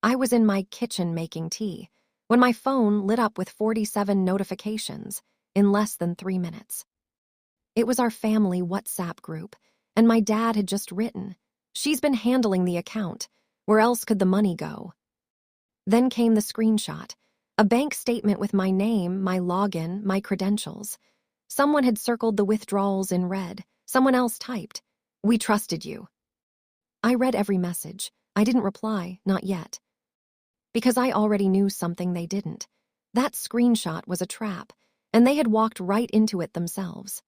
I was in my kitchen making tea when my phone lit up with 47 notifications in less than 3 minutes. It was our family WhatsApp group, and my dad had just written, "She's been handling the account. Where else could the money go?" Then came the screenshot, a bank statement with my name, my login, my credentials. Someone had circled the withdrawals in red. Someone else typed, "We trusted you." I read every message. I didn't reply, not yet. Because I already knew something they didn't. That screenshot was a trap, and they had walked right into it themselves.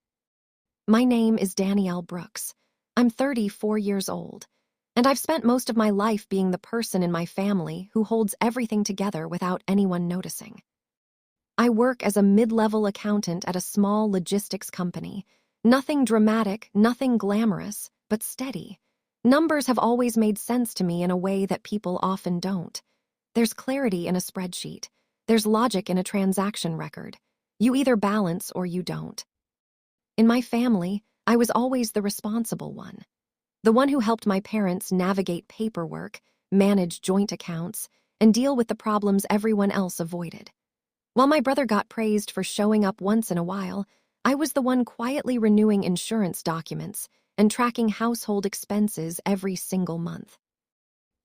My name is Danielle Brooks. I'm 34 years old, and I've spent most of my life being the person in my family who holds everything together without anyone noticing. I work as a mid-level accountant at a small logistics company. Nothing dramatic, nothing glamorous, but steady. Numbers have always made sense to me in a way that people often don't. There's clarity in a spreadsheet. There's logic in a transaction record. You either balance or you don't. In my family, I was always the responsible one. The one who helped my parents navigate paperwork, manage joint accounts, and deal with the problems everyone else avoided. While my brother got praised for showing up once in a while, I was the one quietly renewing insurance documents and tracking household expenses every single month.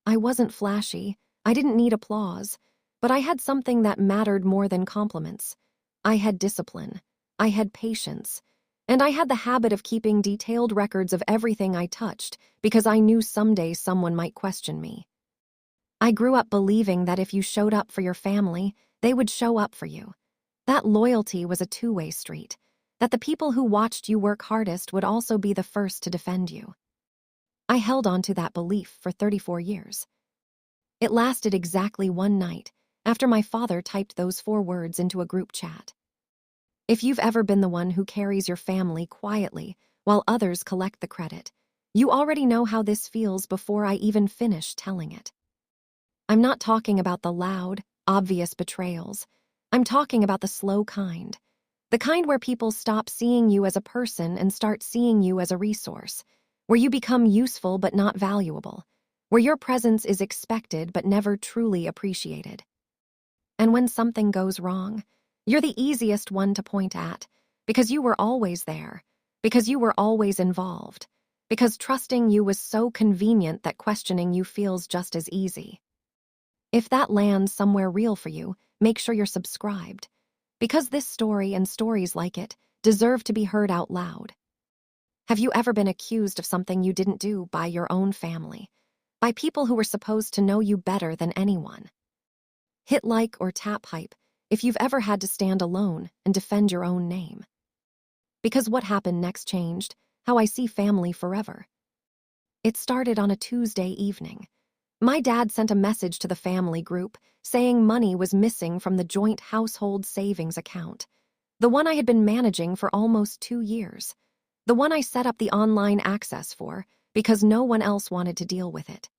I wasn't flashy, I didn't need applause, but I had something that mattered more than compliments. I had discipline, I had patience, and I had the habit of keeping detailed records of everything I touched because I knew someday someone might question me. I grew up believing that if you showed up for your family, they would show up for you. That loyalty was a two-way street, that the people who watched you work hardest would also be the first to defend you. I held on to that belief for 34 years. It lasted exactly one night after my father typed those 4 words into a group chat. If you've ever been the one who carries your family quietly while others collect the credit, you already know how this feels before I even finish telling it. I'm not talking about the loud, obvious betrayals. I'm talking about the slow kind. The kind where people stop seeing you as a person and start seeing you as a resource, where you become useful but not valuable, where your presence is expected but never truly appreciated. And when something goes wrong, you're the easiest one to point at, because you were always there, because you were always involved, because trusting you was so convenient that questioning you feels just as easy. If that lands somewhere real for you, make sure you're subscribed, because this story and stories like it deserve to be heard out loud. Have you ever been accused of something you didn't do by your own family, by people who were supposed to know you better than anyone? Hit like or tap hype if you've ever had to stand alone and defend your own name. Because what happened next changed how I see family forever. It started on a Tuesday evening. My dad sent a message to the family group saying money was missing from the joint household savings account, the one I had been managing for almost 2 years, the one I set up the online access for because no one else wanted to deal with it.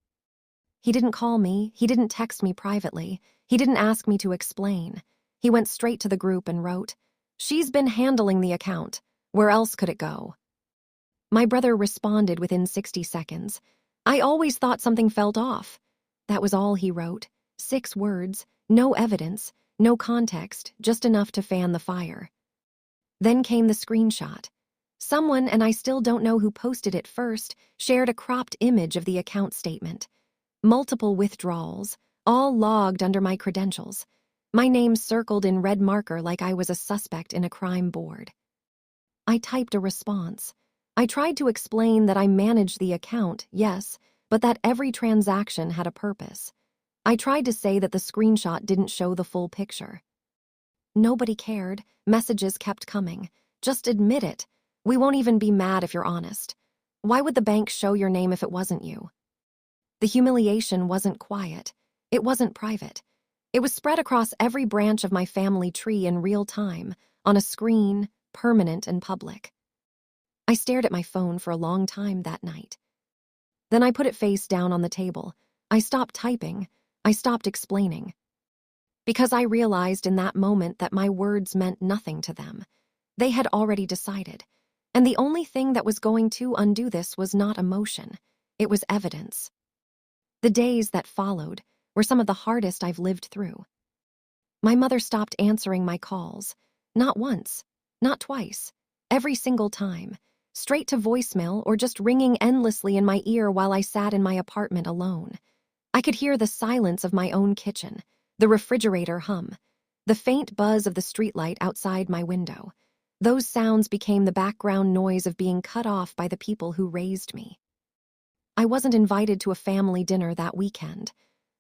He didn't call me, he didn't text me privately, he didn't ask me to explain. He went straight to the group and wrote, "She's been handling the account. Where else could it go?" My brother responded within 60 seconds. "I always thought something felt off." That was all he wrote. 6 words, no evidence, no context, just enough to fan the fire. Then came the screenshot. Someone, and I still don't know who posted it first, shared a cropped image of the account statement. Multiple withdrawals, all logged under my credentials. My name circled in red marker like I was a suspect in a crime board. I typed a response. I tried to explain that I managed the account, yes, but that every transaction had a purpose. I tried to say that the screenshot didn't show the full picture. Nobody cared. Messages kept coming. "Just admit it. We won't even be mad if you're honest. Why would the bank show your name if it wasn't you?" The humiliation wasn't quiet. It wasn't private. It was spread across every branch of my family tree in real time, on a screen, permanent and public. I stared at my phone for a long time that night. Then I put it face down on the table. I stopped typing. I stopped explaining. Because I realized in that moment that my words meant nothing to them. They had already decided. And the only thing that was going to undo this was not emotion. It was evidence. The days that followed, were some of the hardest I've lived through. My mother stopped answering my calls. Not once, not twice, every single time, straight to voicemail or just ringing endlessly in my ear while I sat in my apartment alone. I could hear the silence of my own kitchen, the refrigerator hum, the faint buzz of the streetlight outside my window. Those sounds became the background noise of being cut off by the people who raised me. I wasn't invited to a family dinner that weekend.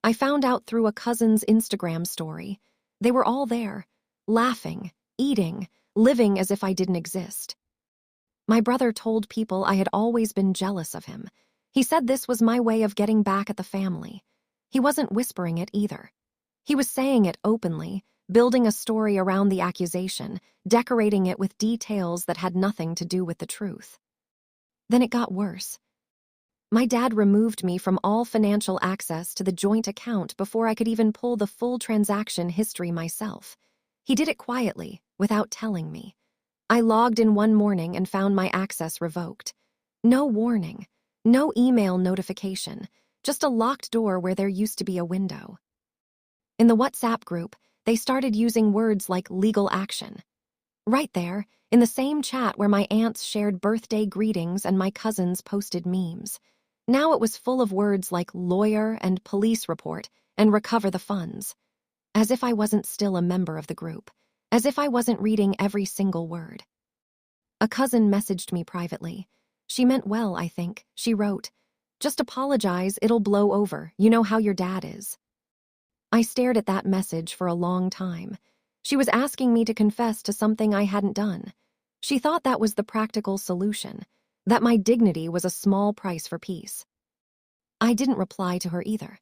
I found out through a cousin's Instagram story. They were all there, laughing, eating, living as if I didn't exist. My brother told people I had always been jealous of him. He said this was my way of getting back at the family. He wasn't whispering it either. He was saying it openly, building a story around the accusation, decorating it with details that had nothing to do with the truth. Then it got worse. My dad removed me from all financial access to the joint account before I could even pull the full transaction history myself. He did it quietly, without telling me. I logged in one morning and found my access revoked. No warning, no email notification, just a locked door where there used to be a window. In the WhatsApp group, they started using words like legal action. Right there, in the same chat where my aunts shared birthday greetings and my cousins posted memes. Now it was full of words like lawyer and police report and recover the funds. As if I wasn't still a member of the group. As if I wasn't reading every single word. A cousin messaged me privately. She meant well, I think. She wrote, "Just apologize, it'll blow over. You know how your dad is." I stared at that message for a long time. She was asking me to confess to something I hadn't done. She thought that was the practical solution, that my dignity was a small price for peace. I didn't reply to her either.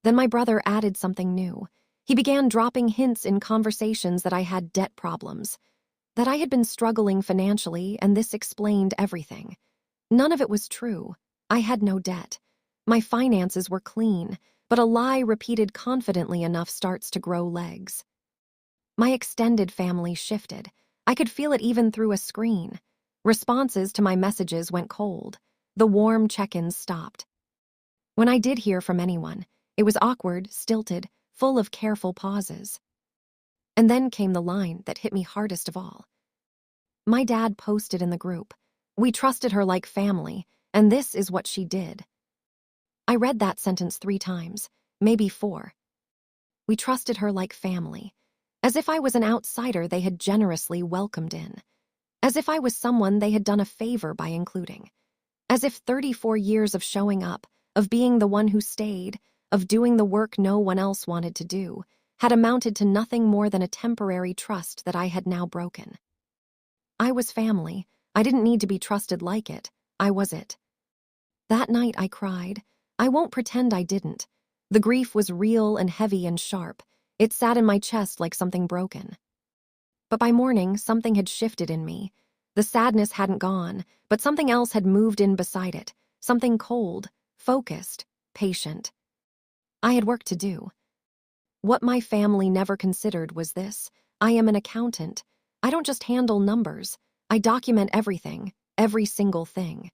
Then my brother added something new. He began dropping hints in conversations that I had debt problems, that I had been struggling financially, and this explained everything. None of it was true. I had no debt. My finances were clean, but a lie repeated confidently enough starts to grow legs. My extended family shifted. I could feel it even through a screen. Responses to my messages went cold. The warm check-ins stopped. When I did hear from anyone, it was awkward, stilted, full of careful pauses. And then came the line that hit me hardest of all. My dad posted in the group, "We trusted her like family, and this is what she did." I read that sentence 3 times, maybe 4. We trusted her like family, as if I was an outsider they had generously welcomed in, as if I was someone they had done a favor by including, as if 34 years of showing up, of being the one who stayed, of doing the work no one else wanted to do, had amounted to nothing more than a temporary trust that I had now broken. I was family. I didn't need to be trusted like it. I was it. That night I cried. I won't pretend I didn't. The grief was real and heavy and sharp. It sat in my chest like something broken. But by morning, something had shifted in me. The sadness hadn't gone, but something else had moved in beside it. Something cold, focused, patient. I had work to do. What my family never considered was this: I am an accountant. I don't just handle numbers. I document everything, every single thing.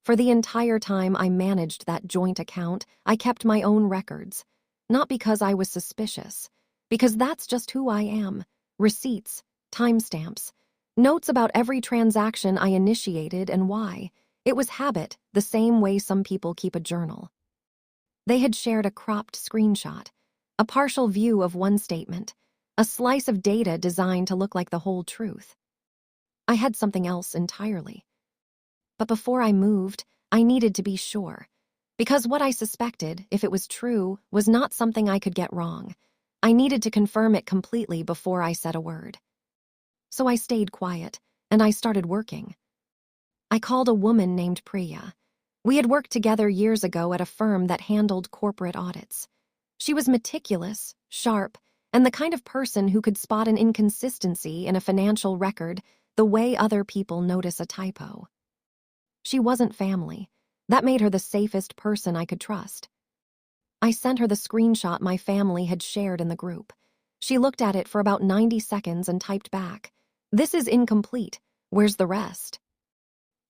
For the entire time I managed that joint account, I kept my own records. Not because I was suspicious, because that's just who I am. Receipts, timestamps, notes about every transaction I initiated and why. It was habit, the same way some people keep a journal. They had shared a cropped screenshot, a partial view of one statement, a slice of data designed to look like the whole truth. I had something else entirely. But before I moved, I needed to be sure. Because what I suspected, if it was true, was not something I could get wrong. I needed to confirm it completely before I said a word. So I stayed quiet, and I started working. I called a woman named Priya. We had worked together years ago at a firm that handled corporate audits. She was meticulous, sharp, and the kind of person who could spot an inconsistency in a financial record the way other people notice a typo. She wasn't family. That made her the safest person I could trust. I sent her the screenshot my family had shared in the group. She looked at it for about 90 seconds and typed back, "This is incomplete. Where's the rest?"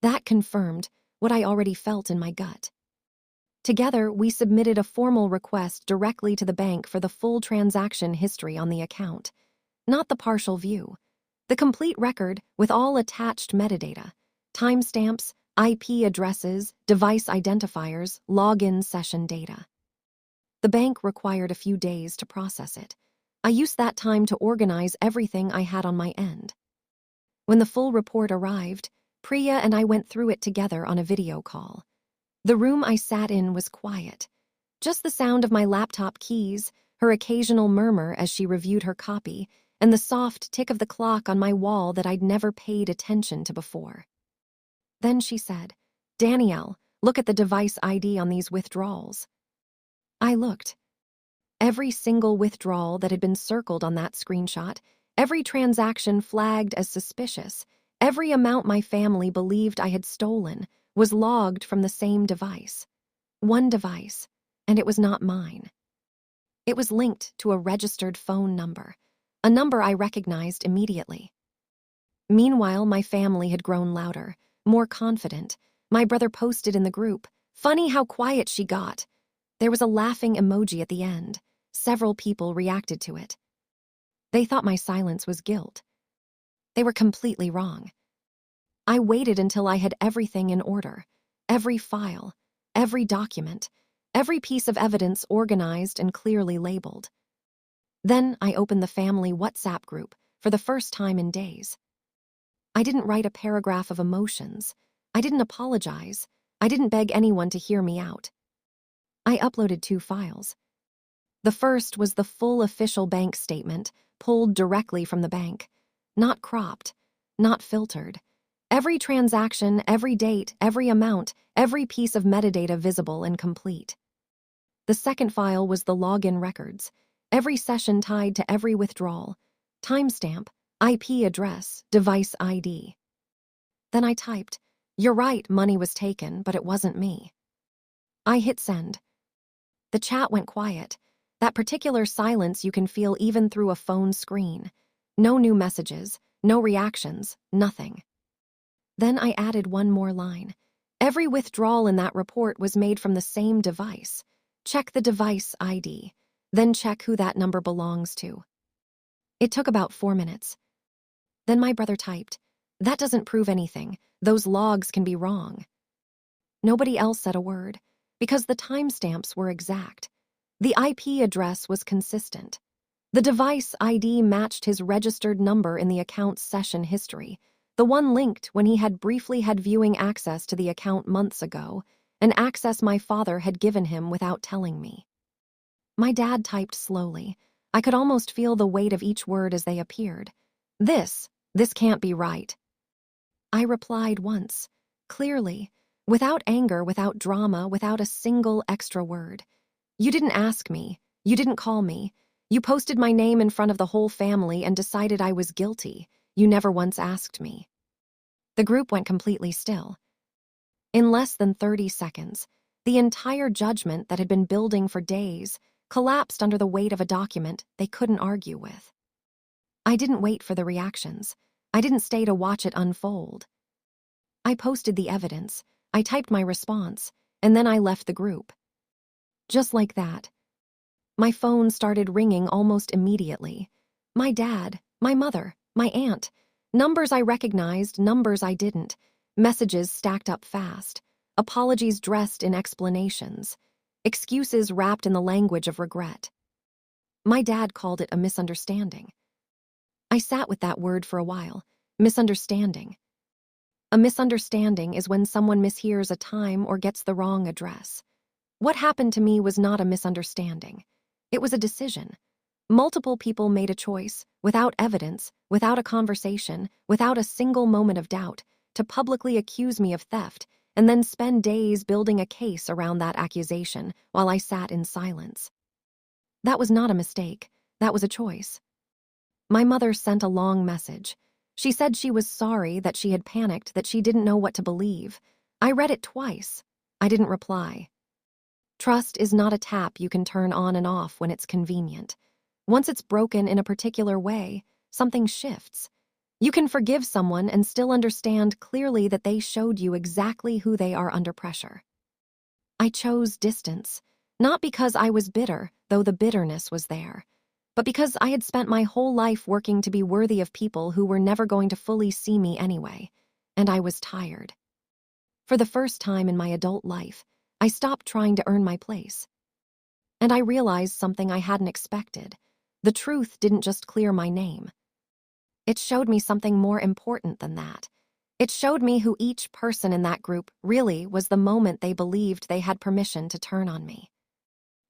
That confirmed what I already felt in my gut. Together, we submitted a formal request directly to the bank for the full transaction history on the account, not the partial view. The complete record with all attached metadata, timestamps, IP addresses, device identifiers, login session data. The bank required a few days to process it. I used that time to organize everything I had on my end. When the full report arrived, Priya and I went through it together on a video call. The room I sat in was quiet. Just the sound of my laptop keys, her occasional murmur as she reviewed her copy, and the soft tick of the clock on my wall that I'd never paid attention to before. Then she said, "Danielle, look at the device ID on these withdrawals." I looked. Every single withdrawal that had been circled on that screenshot, every transaction flagged as suspicious, every amount my family believed I had stolen was logged from the same device. One device, and it was not mine. It was linked to a registered phone number, a number I recognized immediately. Meanwhile, my family had grown louder, more confident. My brother posted in the group, "Funny how quiet she got." There was a laughing emoji at the end. Several people reacted to it. They thought my silence was guilt. They were completely wrong. I waited until I had everything in order, every file, every document, every piece of evidence organized and clearly labeled. Then I opened the family WhatsApp group for the first time in days. I didn't write a paragraph of emotions. I didn't apologize. I didn't beg anyone to hear me out. I uploaded 2 files. The first was the full official bank statement, pulled directly from the bank, not cropped, not filtered. Every transaction, every date, every amount, every piece of metadata visible and complete. The second file was the login records, every session tied to every withdrawal, timestamp, IP address, device ID. Then I typed, "You're right, money was taken, but it wasn't me." I hit send. The chat went quiet, that particular silence you can feel even through a phone screen. No new messages, no reactions, nothing. Then I added one more line. Every withdrawal in that report was made from the same device. Check the device ID, then check who that number belongs to. It took about 4 minutes. Then my brother typed, "That doesn't prove anything. Those logs can be wrong." Nobody else said a word, because the timestamps were exact. The IP address was consistent. The device ID matched his registered number in the account's session history, the one linked when he had briefly had viewing access to the account months ago, an access my father had given him without telling me. My dad typed slowly. I could almost feel the weight of each word as they appeared. This can't be right." I replied once, clearly, without anger, without drama, without a single extra word. "You didn't ask me. You didn't call me. You posted my name in front of the whole family and decided I was guilty. You never once asked me." The group went completely still. In less than 30 seconds, the entire judgment that had been building for days collapsed under the weight of a document they couldn't argue with. I didn't wait for the reactions. I didn't stay to watch it unfold. I posted the evidence, I typed my response, and then I left the group. Just like that. My phone started ringing almost immediately. My dad, my mother, my aunt. Numbers I recognized, numbers I didn't. Messages stacked up fast. Apologies dressed in explanations. Excuses wrapped in the language of regret. My dad called it a misunderstanding. I sat with that word for a while. Misunderstanding. A misunderstanding is when someone mishears a time or gets the wrong address. What happened to me was not a misunderstanding. It was a decision. Multiple people made a choice, without evidence, without a conversation, without a single moment of doubt, to publicly accuse me of theft and then spend days building a case around that accusation while I sat in silence. That was not a mistake. That was a choice. My mother sent a long message. She said she was sorry, that she had panicked, that she didn't know what to believe. I read it twice. I didn't reply. Trust is not a tap you can turn on and off when it's convenient. Once it's broken in a particular way, something shifts. You can forgive someone and still understand clearly that they showed you exactly who they are under pressure. I chose distance, not because I was bitter, though the bitterness was there, but because I had spent my whole life working to be worthy of people who were never going to fully see me anyway, and I was tired. For the first time in my adult life, I stopped trying to earn my place. And I realized something I hadn't expected. The truth didn't just clear my name. It showed me something more important than that. It showed me who each person in that group really was the moment they believed they had permission to turn on me.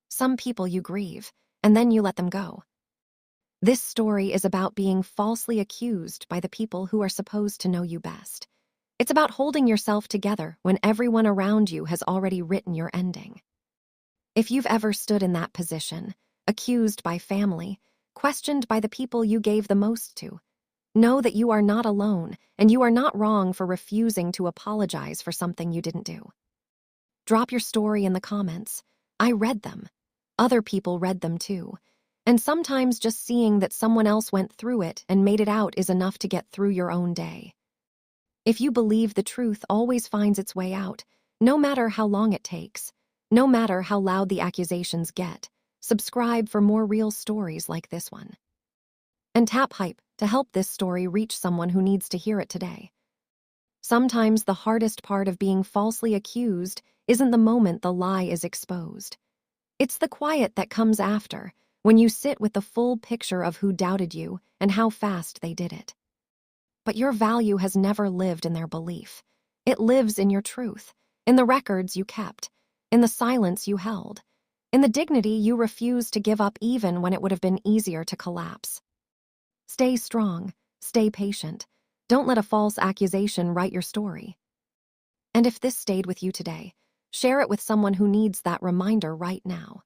Some people you grieve, and then you let them go. This story is about being falsely accused by the people who are supposed to know you best. It's about holding yourself together when everyone around you has already written your ending. If you've ever stood in that position, accused by family, questioned by the people you gave the most to, know that you are not alone and you are not wrong for refusing to apologize for something you didn't do. Drop your story in the comments. I read them. Other people read them too. And sometimes just seeing that someone else went through it and made it out is enough to get through your own day. If you believe the truth always finds its way out, no matter how long it takes, no matter how loud the accusations get, subscribe for more real stories like this one. And tap hype to help this story reach someone who needs to hear it today. Sometimes the hardest part of being falsely accused isn't the moment the lie is exposed. It's the quiet that comes after, when you sit with the full picture of who doubted you and how fast they did it. But your value has never lived in their belief. It lives in your truth, in the records you kept, in the silence you held, in the dignity you refused to give up even when it would have been easier to collapse. Stay strong, stay patient. Don't let a false accusation write your story. And if this stayed with you today, share it with someone who needs that reminder right now.